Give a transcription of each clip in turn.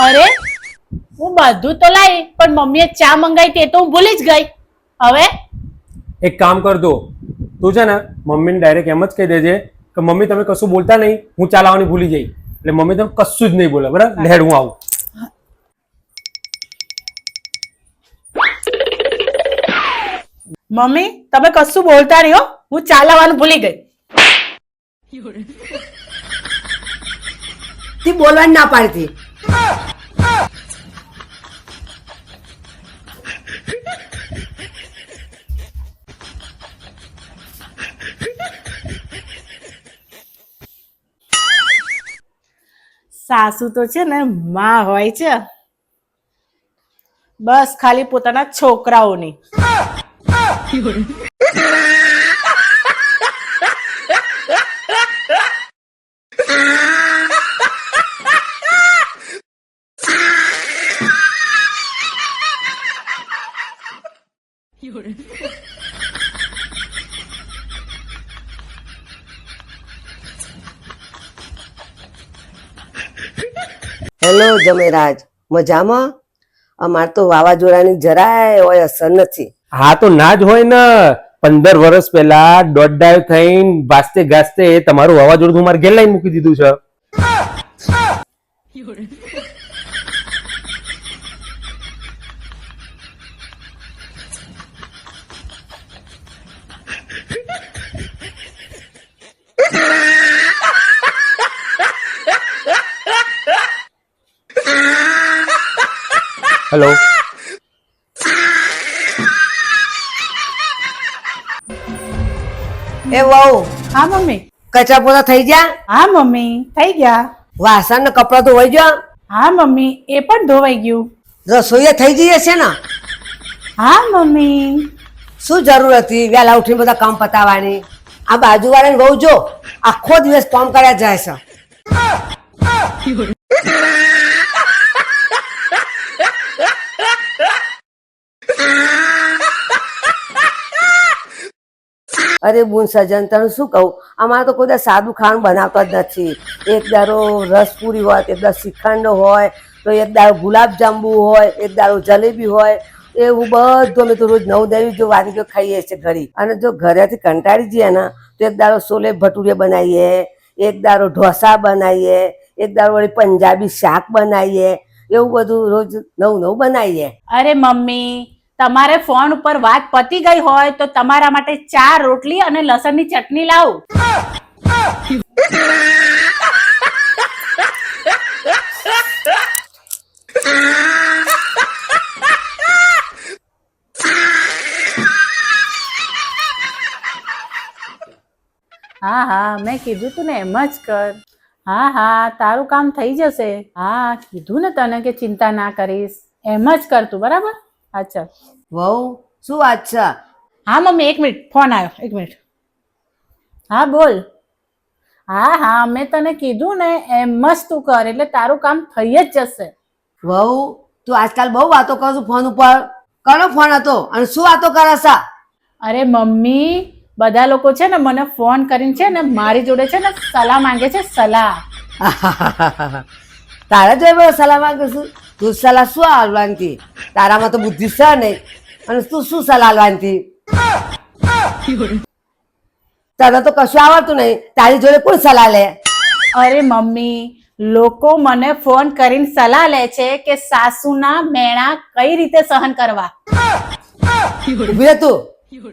અરે હું બધું તો લાવી, પણ મમ્મીએ ચા મંગાવી તે તો હું ભૂલી જ ગઈ. હવે એક કામ કર દો, તું છે ને મમ્મીને ડાયરેક્ટ એમ જ કહી દેજે કે મમ્મી તમે કશું બોલતા નહીં, હું ચા લાવવાની ભૂલી જઈ. એટલે મમ્મી તમે કશું જ નહીં બોલે. બરાબર, લેડ હું આવું. મમ્મી તમે કશું બોલતા નહીં હો, હું ચા લાવવાનું ભૂલી ગઈ. તી બોલવાની ના પાડતી. સાસુ તો છે ને માં હોય છે, બસ ખાલી પોતાના છોકરાઓની. હેલો જમેરાજ, મજામાં? અમાર તો વાવાઝોડાની જરાય હોય અસર નથી. હા તો ના જ હોય ને. 15 વર્ષ પહેલા દોઢ થઈને વાસ્તે ગાસ્તે તમારું વાવાઝોડું મારે ઘેર લાઈન મૂકી દીધું છે. હેલો, એ વહુ, હા મમ્મી. કચરા પોતા થઈ ગયા? હા મમ્મી થઈ ગયા. વાસણ ને કપડા ધોવાઈ ગયા? હા મમ્મી એ પણ ધોવાઈ ગયું. રસોઈ થઈ ગઈ હશે ને? હા મમ્મી. શું જરૂર હતી વહેલા ઉઠીને બધા કામ પતાવવાની? આ બાજુવાળાને વહુ જો આખો દિવસ કામ કર્યા જાય છે. અરે બુન સજન તને શું કહું, અમારે તો કોઈ સાદું ખાવાનું બનાવતા જ નથી. એક દારો રસપુરી હોય, એક દારો શ્રીખંડ હોય, તો એક દારો ગુલાબજાંબુ હોય, એક દારો જલેબી હોય. એવું બધું અમે તો રોજ 9 જો વાનગીઓ ખાઈએ છીએ ઘડી. અને જો ઘરેથી કંટાળી જઈએ ને તો એક દારો છોલે ભટુરે બનાવીએ, એક દારો ઢોસા બનાવીએ, એક દારો વળી પંજાબી શાક બનાવીએ. એવું બધું રોજ નવું બનાવીએ. અરે મમ્મી તમારે ફોન ઉપર વાત પતી ગઈ હોય તો તમારા માટે 4 રોટલી અને લસણની ચટણી લાવું. હા હા મેં કીધું તું ને એમ જ કર. હા હા તારું કામ થઈ જશે. હા કીધું ને તને કે ચિંતા ના કરીશ. એમ જ કર તું, બરાબર? અચ્છા વહુ શું વાત છે? હા મમ્મી 1 મિનિટ, ફોન આવ્યો, 1 મિનિટ. હા બોલ. હા હા મેં તને કીધું ને એમ જ તું કર એટલે તારું કામ થઈ જ જશે. વહુ તું આજકાલ બહુ વાતો કરું છું ફોન ઉપર. કોનો ફોન હતો અને શું વાતો કરે છે? અરે મમ્મી બધા લોકો છે ને મને ફોન કરીને છે ને મારી જોડે છે ને સલાહ માંગે છે, સલાહ. તારા જોડે સલાહ માંગે છું? તું સલાહ શું આલવાની? તારામાં તો બુદ્ધિ છે નહીં, અને તું શું સલાહ આલવાની? તને તો કશું આવડતું નહીં, તારી જોડે કોણ સલાહ લે? અરે મમ્મી લોકો મને ફોન કરીને સલાહ લે છે કે સાસુના મેણા કઈ રીતે સહન કરવા. ઉભી રહે તું,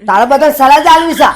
તારા બધા સલાહ જ આલવી છે.